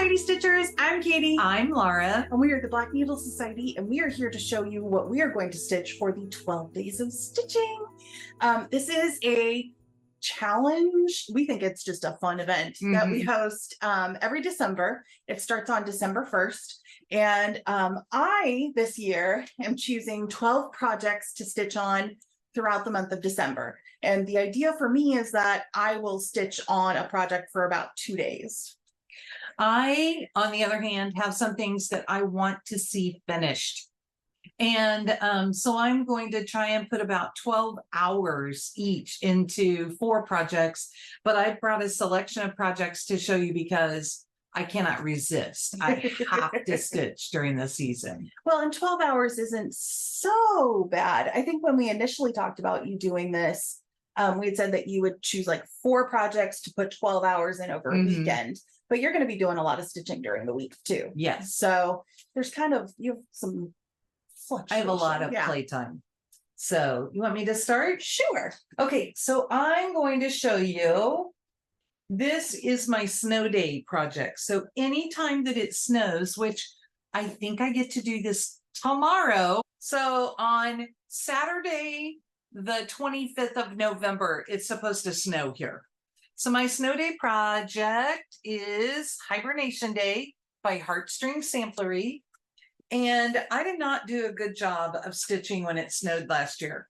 Society Stitchers, I'm Katie. I'm Laura. And we are the Black Needle Society, and we are here to show you what we are going to stitch for the 12 days of stitching. This is a challenge. We think it's just a fun event that we host every December. It starts on December 1st. And I, this year, am choosing 12 projects to stitch on throughout the month of December. And the idea for me is that I will stitch on a project for about 2 days. I, on the other hand, have some things that I want to see finished. And so I'm going to try and put about 12 hours each into 4 projects, but I brought a selection of projects to show you because I cannot resist. I have to stitch during the season. Well, and 12 hours isn't so bad. I think when we initially talked about you doing this, we had said that you would choose like 4 projects to put 12 hours in over a weekend, but you're going to be doing a lot of stitching during the week too. Yes. So there's kind of, you have some I have a lot of playtime. So you want me to start? Sure. Okay, so I'm going to show you, this is my snow day project. So anytime that it snows, which I think I get to do this tomorrow. So on Saturday, the 25th of November, it's supposed to snow here. So my snow day project is Hibernation Day by Heartstring Samplery. And I did not do a good job of stitching when it snowed last year,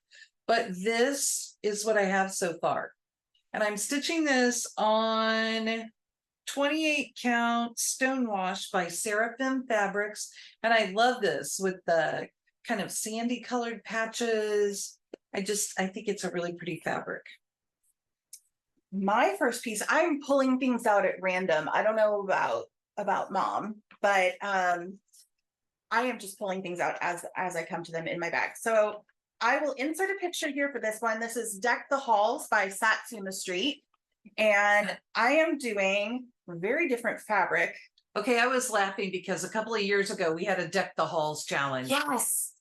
but this is what I have so far. And I'm stitching this on 28 count Stonewash by Seraphim Fabrics. And I love this with the kind of sandy colored patches. I think it's a really pretty fabric. My first piece, I'm pulling things out at random. I don't know about mom, but I am just pulling things out as I come to them in my bag. So I will insert a picture here for this one. This is Deck the Halls by Satsuma Street. And I am doing a very different fabric. Okay, I was laughing because a couple of years ago, we had a Deck the Halls challenge. Yes.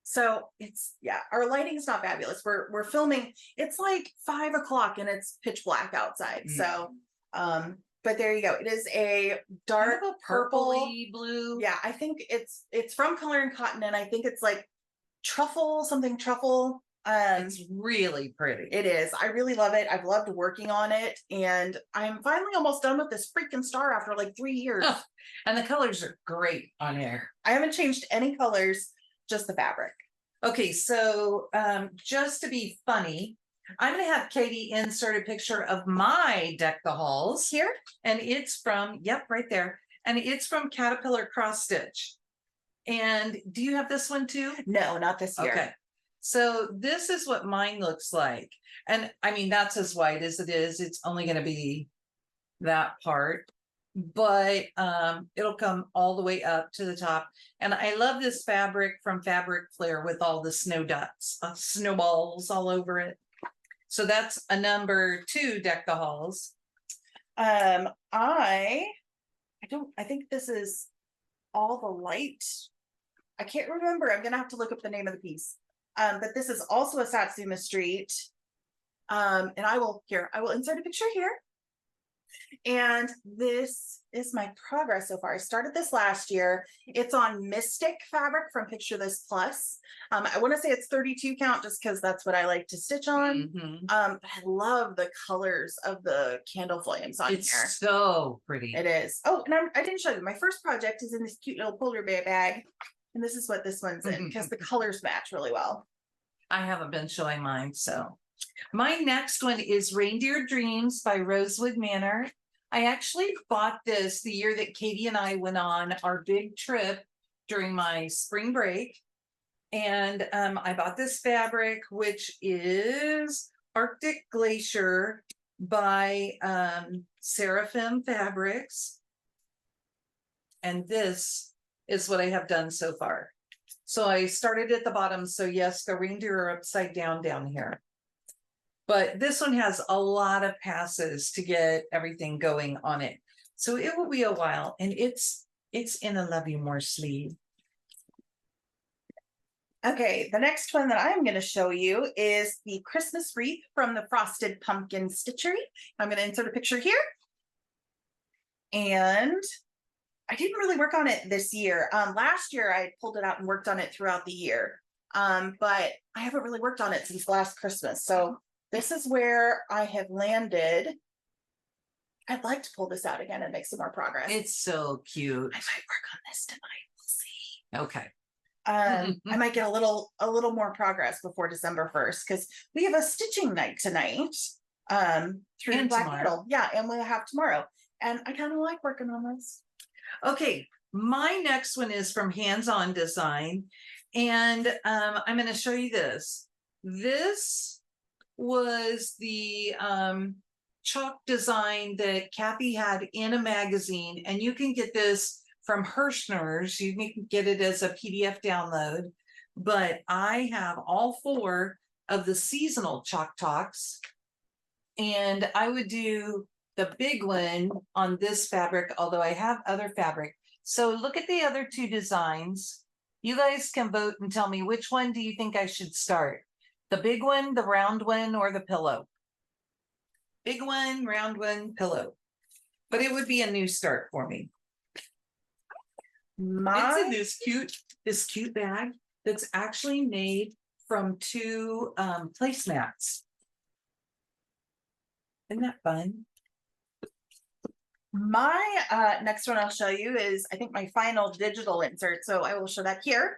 So it's, our lighting's not fabulous. We're filming, it's like 5 o'clock and it's pitch black outside. So, but there you go. It is a dark kind of a purpley blue. Yeah, I think it's from Color and Cotton, and I think it's like truffle, something truffle. It's really pretty. It is. I really love it. I've loved working on it, and I'm finally almost done with this freaking star after like 3 years. Oh, and the colors are great on here. I haven't changed any colors, just the fabric. Okay, so just to be funny, I'm going to have Katie insert a picture of my Deck the Halls here. And it's from, right there. And it's from Caterpillar Cross Stitch. And do you have this one too? No, not this year. Okay. So this is what mine looks like. And I mean, that's as wide as it is. It's only going to be that part. But it'll come all the way up to the top. And I love this fabric from Fabric Flair with all the snow dots, snowballs all over it. So that's a number 2 Deck the Halls. I think this is All the Light. I can't remember. I'm gonna have to look up the name of the piece. But this is also a Satsuma Street. And I will insert a picture here. And this is my progress so far. I started this last year. It's on Mystic fabric from Picture This Plus. I want to say it's 32 count just because that's what I like to stitch on. But I love the colors of the candle flames on here. It's so pretty. It is. Oh, and I didn't show you. My first project is in this cute little polar bear bag. And this is what this one's in because the colors match really well. I haven't been showing mine, so. My next one is Reindeer Dreams by Rosewood Manor. I actually bought this the year that Katie and I went on our big trip during my spring break. And I bought this fabric, which is Arctic Glacier by Seraphim Fabrics. And this is what I have done so far. So I started at the bottom. So yes, the reindeer are upside down here. But this one has a lot of passes to get everything going on it. So it will be a while. And it's in a Love You More sleeve. Okay, the next one that I'm going to show you is the Christmas wreath from the Frosted Pumpkin Stitchery. I'm going to insert a picture here. And I didn't really work on it this year. Last year I pulled it out and worked on it throughout the year. But I haven't really worked on it since last Christmas. So this is where I have landed. I'd like to pull this out again and make some more progress. It's so cute. I might work on this tonight. We'll see. Okay. I might get a little more progress before December 1st because we have a stitching night tonight. Through And Black tomorrow. Needle. Yeah, and we'll have tomorrow. And I kind of like working on this. Okay, my next one is from Hands On Design, and I'm going to show you this. This was the chalk design that Kathy had in a magazine, and you can get this from Hirschner's. You can get it as a PDF download, but I have all 4 of the seasonal chalk talks, and I would do the big one on this fabric, although I have other fabric. So look at the other 2 designs. You guys can vote and tell me which one do you think I should start? The big one, the round one, or the pillow? Big one, round one, pillow. But it would be a new start for me. It's in this cute bag that's actually made from 2 placemats. Isn't that fun? My next one I'll show you is, I think, my final digital insert. So I will show that here.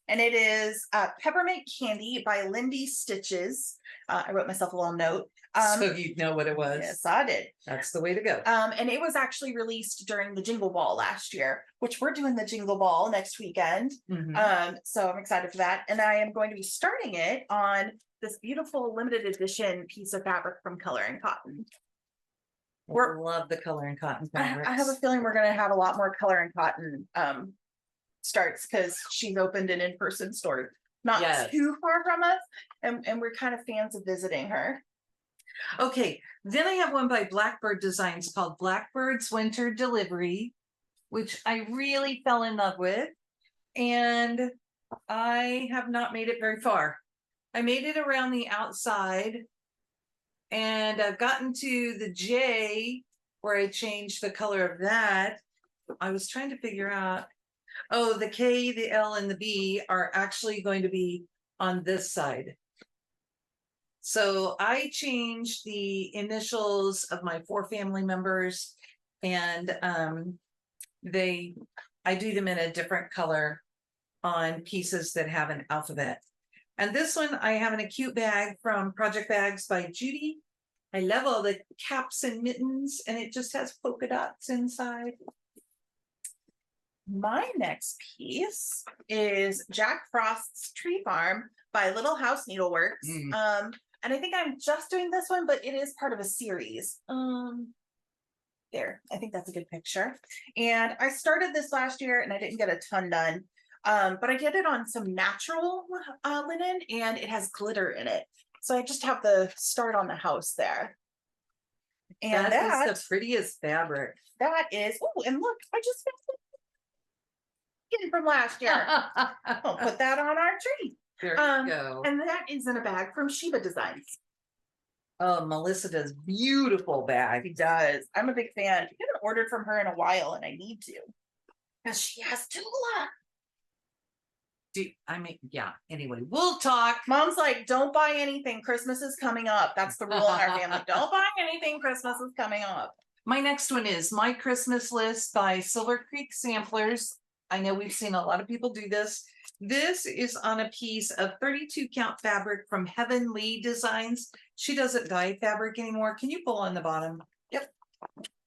And it is Peppermint Candy by Lindy Stitches. I wrote myself a little note. So you'd know what it was. Yes, I did. That's the way to go. And it was actually released during the Jingle Ball last year, which we're doing the Jingle Ball next weekend. So I'm excited for that. And I am going to be starting it on this beautiful limited edition piece of fabric from Color and Cotton. We love the Color and Cotton fabrics. I have a feeling we're going to have a lot more Color and Cotton starts because she's opened an in-person store not too far from us, and we're kind of fans of visiting her. Okay, then I have one by Blackbird Designs called Blackbird's Winter Delivery, which I really fell in love with, and I have not made it very far. I made it around the outside, and I've gotten to the J where I changed the color of that. I was trying to figure out, oh, the K, the L, and the B are actually going to be on this side. So I changed the initials of my 4 family members, and I do them in a different color on pieces that have an alphabet. And this one I have in a cute bag from Project Bags by Judy. I love all the caps and mittens, and it just has polka dots inside. My next piece is Jack Frost's Tree Farm by Little House Needleworks. And I think I'm just doing this one, but it is part of a series. There, I think that's a good picture. And I started this last year and I didn't get a ton done. But I did it on some natural linen, and it has glitter in it. So I just have the start on the house there. And that is the prettiest fabric. That is, oh, and look, I just found it from last year. I'll put that on our tree. There you go. And that is in a bag from Sheba Designs. Oh, Melissa does beautiful bags. She does. I'm a big fan. I haven't ordered from her in a while, and I need to, because she has Tula. Yeah, anyway, we'll talk. Mom's like, don't buy anything. Christmas is coming up. That's the rule in our family. Don't buy anything. Christmas is coming up. My next one is My Christmas List by Silver Creek Samplers. I know we've seen a lot of people do this. This is on a piece of 32 count fabric from Heavenly Designs. She doesn't dye fabric anymore. Can you pull on the bottom? Yep.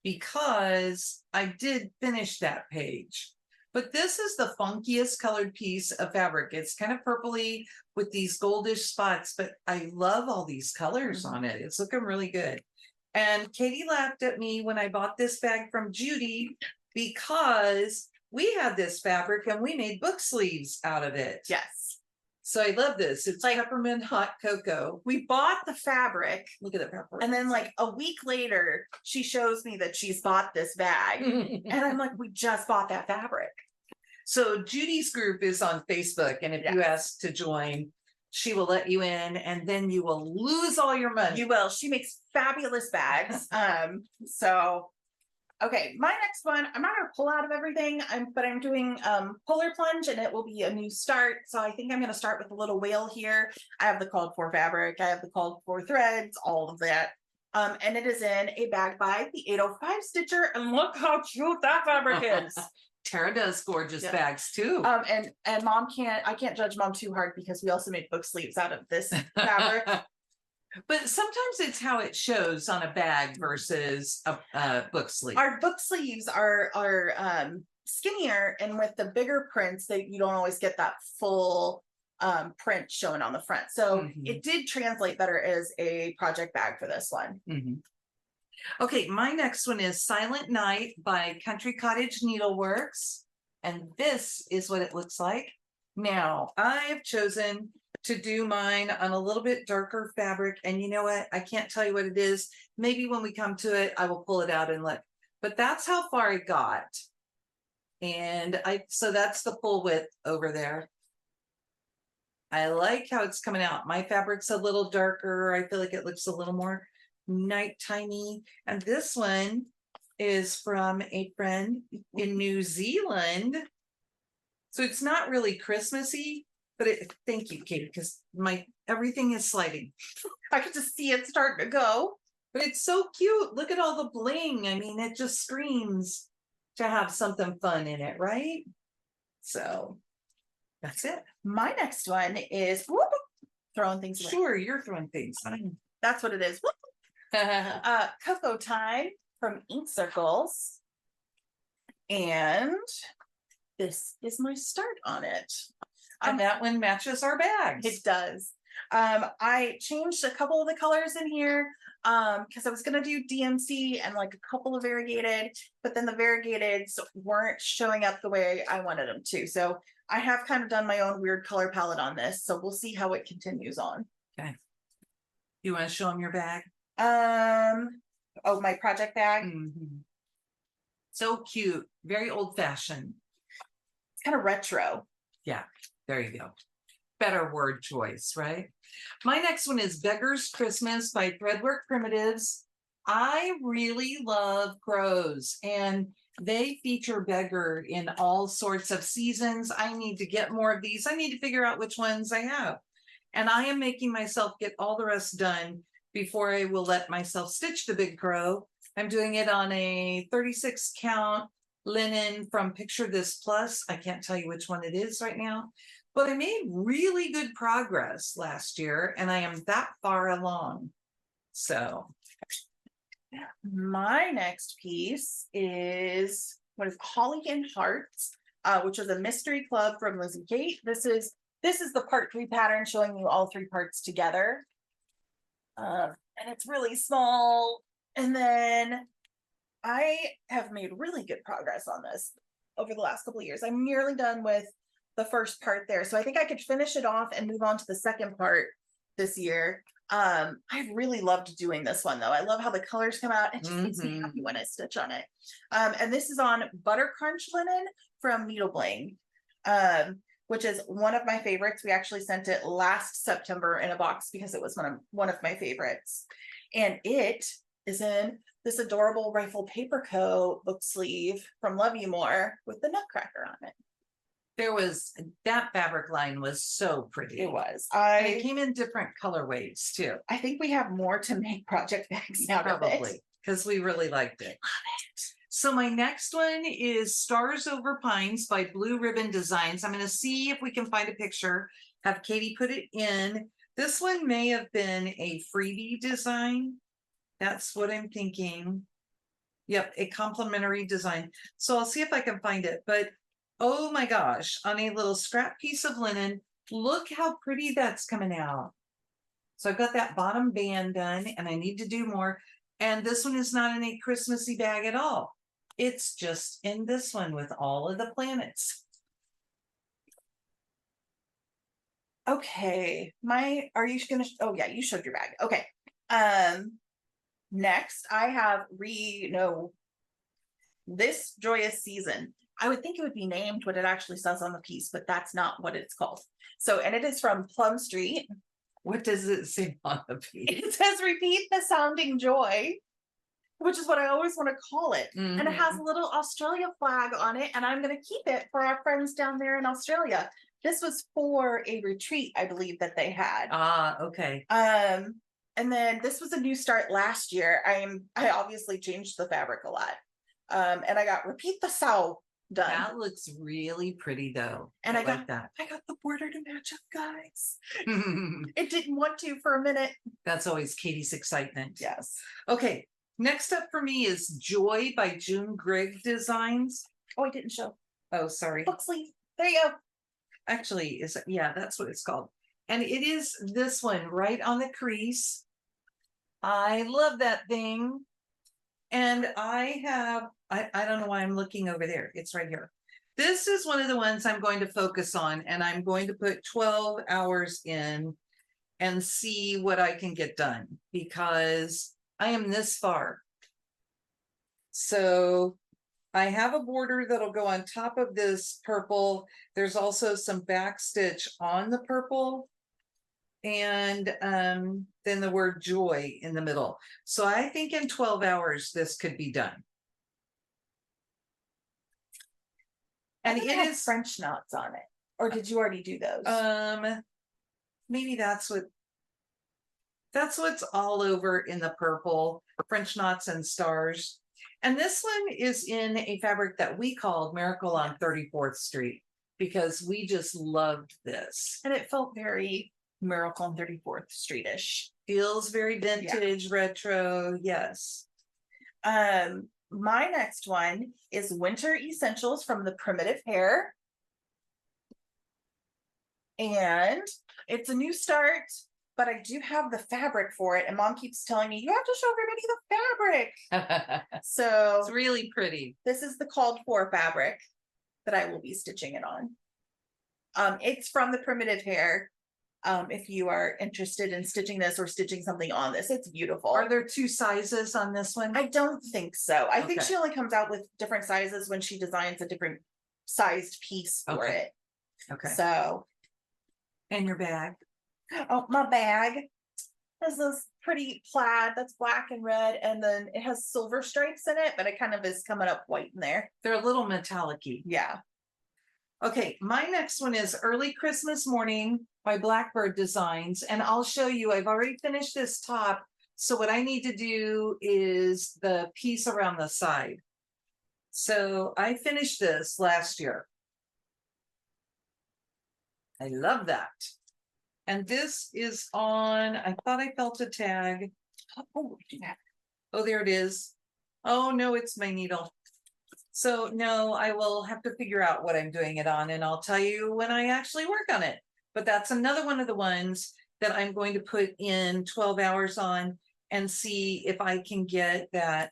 Because I did finish that page. But this is the funkiest colored piece of fabric. It's kind of purpley with these goldish spots, but I love all these colors on it. It's looking really good. And Katie laughed at me when I bought this bag from Judy because we had this fabric and we made book sleeves out of it. Yes. So I love this. It's like peppermint hot cocoa. We bought the fabric. Look at the peppermint. And then like a week later, she shows me that she's bought this bag. And I'm like, we just bought that fabric. So Judy's group is on Facebook. And if you ask to join, she will let you in, and then you will lose all your money. You will. She makes fabulous bags. So Okay, my next one, I'm not gonna pull out of everything, but I'm doing polar plunge, and it will be a new start. So I think I'm gonna start with a little whale here. I have the called for fabric, I have the called for threads, all of that. And it is in a bag by the 805 Stitcher, and look how cute that fabric is. Tara does gorgeous Yeah. bags too. And mom I can't judge mom too hard because we also made book sleeves out of this fabric. But sometimes it's how it shows on a bag versus a book sleeve. Our book sleeves are skinnier, and with the bigger prints, that you don't always get that full print showing on the front. So it did translate better as a project bag for this one. Okay, my next one is Silent Night by Country Cottage Needleworks. And this is what it looks like. Now, I've chosen to do mine on a little bit darker fabric. And you know what? I can't tell you what it is. Maybe when we come to it, I will pull it out and look. But that's how far it got. And so that's the full width over there. I like how it's coming out. My fabric's a little darker. I feel like it looks a little more nighttimey. And this one is from a friend in New Zealand. So it's not really Christmassy, but thank you, Katie, because everything is sliding. I could just see it starting to go. But it's so cute. Look at all the bling. I mean, it just screams to have something fun in it, right? So that's it. My next one is throwing things away. Sure, you're throwing things. That's what it is. Cocoa Time from Ink Circles. And this is my start on it. And that one matches our bags. It does. I changed a couple of the colors in here because I was going to do DMC and like a couple of variegated, but then the variegateds weren't showing up the way I wanted them to. So I have kind of done my own weird color palette on this. So we'll see how it continues on. Okay. You want to show them your bag? Oh, my project bag. So cute. Very old fashioned. It's kind of retro. Yeah, there you go. Better word choice, right? My next one is Beggar's Christmas by Threadwork Primitives. I really love crows, and they feature Beggar in all sorts of seasons. I need to get more of these. I need to figure out which ones I have. And I am making myself get all the rest done before I will let myself stitch the big crow. I'm doing it on a 36 count linen from Picture This Plus. I can't tell you which one it is right now, but I made really good progress last year, and I am that far along. So my next piece is what is Holly and Hearts, which is a mystery club from Lizzie Kate. This is the part 3 pattern showing you all 3 parts together. And it's really small. And then I have made really good progress on this over the last couple of years. I'm nearly done with the first part there. So I think I could finish it off and move on to the second part this year. I really loved doing this one though. I love how the colors come out. It just makes me happy when I stitch on it. And this is on Butter Crunch linen from Needle Bling, which is one of my favorites. We actually sent it last September in a box because it was one of my favorites. And it is in this adorable Rifle Paper Co. book sleeve from Love You More with the Nutcracker on it. That fabric line was so pretty. It was. And it came in different colorways too. I think we have more to make project bags out of it. Because we really liked it. Love it. So my next one is Stars Over Pines by Blue Ribbon Designs. I'm going to see if we can find a picture, have Katie put it in. This one may have been a freebie design. That's what I'm thinking. Yep, a complimentary design. So I'll see if I can find it. But oh my gosh, on a little scrap piece of linen, look how pretty that's coming out. So I've got that bottom band done, and I need to do more. And this one is not in a Christmassy bag at all. It's just in this one with all of the planets. Okay, are you gonna, oh yeah, you showed your bag. Okay. Next I have This Joyous Season. I would think it would be named what it actually says on the piece, but that's not what it's called. So, and it is from Plum Street. What does it say on the piece? It says repeat the sounding joy. which is what I always want to call it. And it has Mhm. a little Australia flag on it, and I'm going to keep it for our friends down there in Australia. This was for a retreat, I believe, that they had. Ah, okay. And then this was a new start last year. I obviously changed the fabric a lot. And I got repeat the sow done. That looks really pretty though. And I like got that. I got the border to match up, guys. It didn't want to for a minute. That's always Katie's excitement. Yes. Okay. Next up for me is Joy by June Grigg Designs. Oh, I didn't show. Oh, sorry. Book sleeve. There you go. Actually, yeah, that's what it's called. And it is this one right on the crease. I love that thing. And I don't know why I'm looking over there. It's right here. This is one of the ones I'm going to focus on, and I'm going to put 12 hours in and see what I can get done because I am this far. So I have a border that'll go on top of this purple. There's also some back stitch on the purple. And then the word joy in the middle. So I think in 12 hours, this could be done. And it is French knots on it. Or did you already do those? Maybe that's what's all over in the purple, French knots and stars. And this one is in a fabric that we called Miracle on 34th Street because we just loved this. And it felt very Miracle on 34th Street-ish. Feels very vintage, retro, yes. My next one is Winter Essentials from the Primitive Hair. And it's a new start, but I do have the fabric for it. And Mom keeps telling me, you have to show everybody the fabric. So it's really pretty. This is the called for fabric that I will be stitching it on. It's from the Primitive Hair. If you are interested in stitching this or stitching something on this, it's beautiful. Are there 2 sizes on this one? I don't think so. I think Okay. she only comes out with different sizes when she designs a different sized piece for Okay. it. Okay. So. And your bag? Oh, my bag has this pretty plaid that's black and red, and then it has silver stripes in it, but it kind of is coming up white in there. They're a little metallic-y. Yeah. Okay, my next one is Early Christmas Morning by Blackbird Designs, and I'll show you. I've already finished this top, so what I need to do is the piece around the side. So I finished this last year. I love that. And this is on, I thought I felt a tag. Oh, there it is. Oh, no, it's my needle. So no, I will have to figure out what I'm doing it on, and I'll tell you when I actually work on it. But that's another one of the ones that I'm going to put in 12 hours on and see if I can get that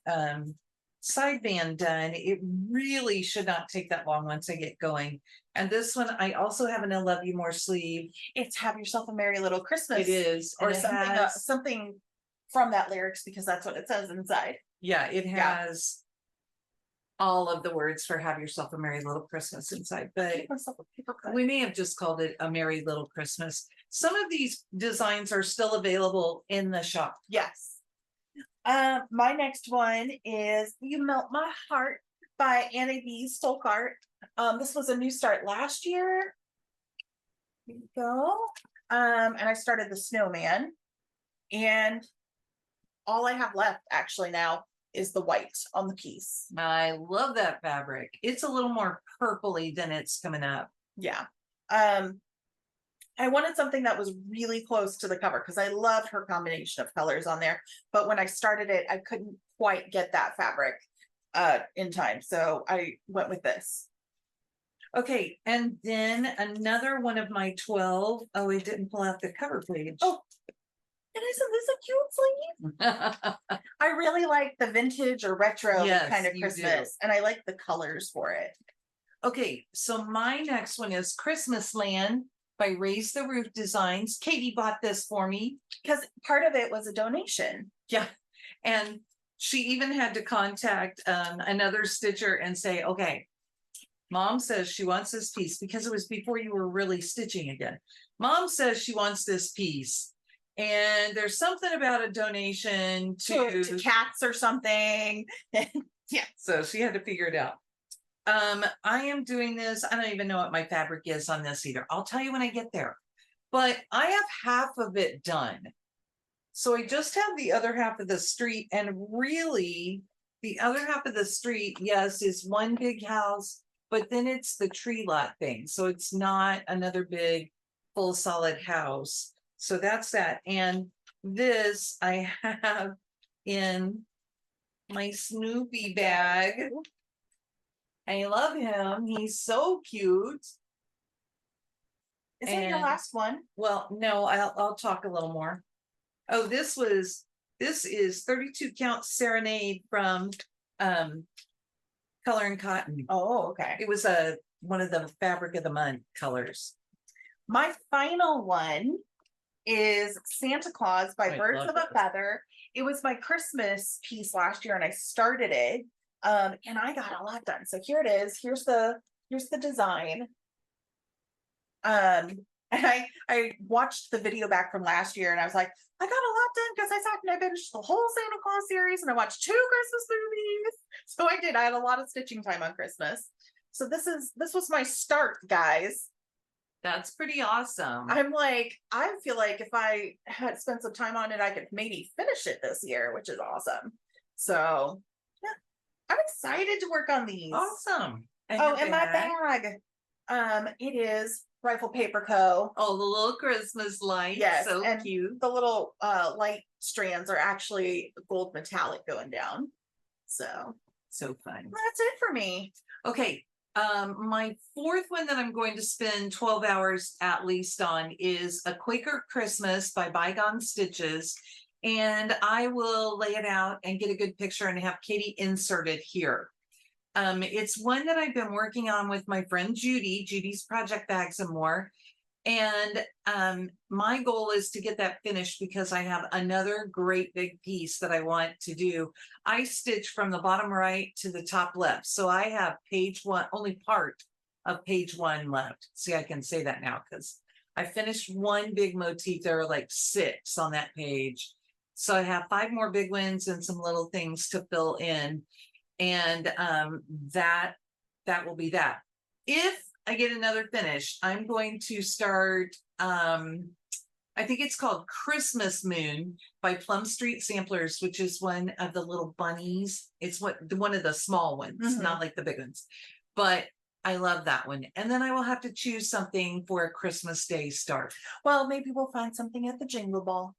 side band done. It really should not take that long once I get going. And this one, I also have an I Love You More sleeve. It's Have Yourself a Merry Little Christmas. It is. Or something, something from that lyrics, because that's what it says inside. Yeah, it has all of the words for Have Yourself a Merry Little Christmas inside, but we may have just called it a Merry Little Christmas. Some of these designs are still available in the shop. Yes. My next one is You Melt My Heart by Annie B. Stolkart. This was a new start last year. Here you go. And I started the snowman, and all I have left actually now is the white on the piece. I love that fabric. It's a little more purpley than it's coming up. Yeah. I wanted something that was really close to the cover because I loved her combination of colors on there. But when I started it, I couldn't quite get that fabric in time. So I went with this. Okay, and then another one of my 12. Oh, I didn't pull out the cover page. Oh, and isn't this a cute sleeve? I really like the vintage or retro kind of Christmas, and I like the colors for it. Okay, so my next one is Christmasland by Raise the Roof Designs. Katie bought this for me. Because part of it was a donation. Yeah, and she even had to contact another stitcher and say, okay, Mom says she wants this piece, because it was before you were really stitching again. Mom says she wants this piece, And there's something about a donation to cats or something. Yeah. So she had to figure it out. I am doing this. I don't even know what my fabric is on this either. I'll tell you when I get there. But I have half of it done. So I just have the other half of the street, and really the other half of the street, yes, is one big house, but then it's the tree lot thing. So it's not another big full solid house. So that's that. And this I have in my Snoopy bag. I love him. He's so cute. Is that your last one? Well, no, I'll talk a little more. Oh, this is 32 count Serenade from Color and Cotton. Oh, okay. It was one of the fabric of the month colors. My final one is Santa Claus by Birds of a Feather. It was my Christmas piece last year and I started it. And I got a lot done. So here it is. Here's the design. And I watched the video back from last year and I was like, I got a lot done because I sat and I finished the whole Santa Claus series and I watched 2 Christmas movies. So I did. I had a lot of stitching time on Christmas. So this was my start, guys. That's pretty awesome. I'm like, I feel like if I had spent some time on it, I could maybe finish it this year, which is awesome. So yeah, I'm excited to work on these. Awesome. And my bag. It is Rifle Paper Co. Oh, the little Christmas lights. Yes, so and cute. The little light strands are actually gold metallic going down. So fun. That's it for me. Okay. My fourth one that I'm going to spend 12 hours at least on is a Quaker Christmas by Bygone Stitches. And I will lay it out and get a good picture and have Katie insert it here. It's one that I've been working on with my friend Judy's Project Bags and More. And my goal is to get that finished because I have another great big piece that I want to do. I stitch from the bottom right to the top left. So I have page 1, only part of page 1 left. See, I can say that now because I finished one big motif. There are like 6 on that page. So I have 5 more big ones and some little things to fill in. And that will be that. If I get another finish, I'm going to start, I think it's called Christmas Moon by Plum Street Samplers, which is one of the little bunnies. It's one of the small ones, not like the big ones, but I love that one. And then I will have to choose something for a Christmas Day start. Well, maybe we'll find something at the Jingle Ball.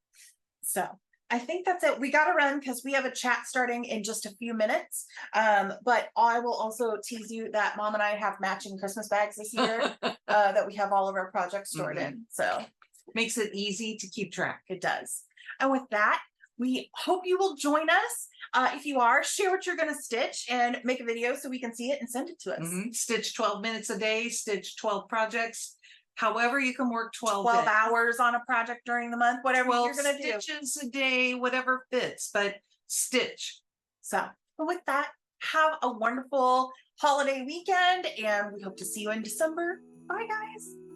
So I think that's it. We got to run because we have a chat starting in just a few minutes. But I will also tease you that Mom and I have matching Christmas bags this year that we have all of our projects stored in. So makes it easy to keep track. It does. And with that, we hope you will join us. If you are, share what you're going to stitch and make a video so we can see it and send it to us. Stitch 12 minutes a day, stitch 12 projects. However you can work 12 hours on a project during the month, whatever you're going to do. Stitches a day, whatever fits, but stitch. So with that, have a wonderful holiday weekend and we hope to see you in December. Bye, guys.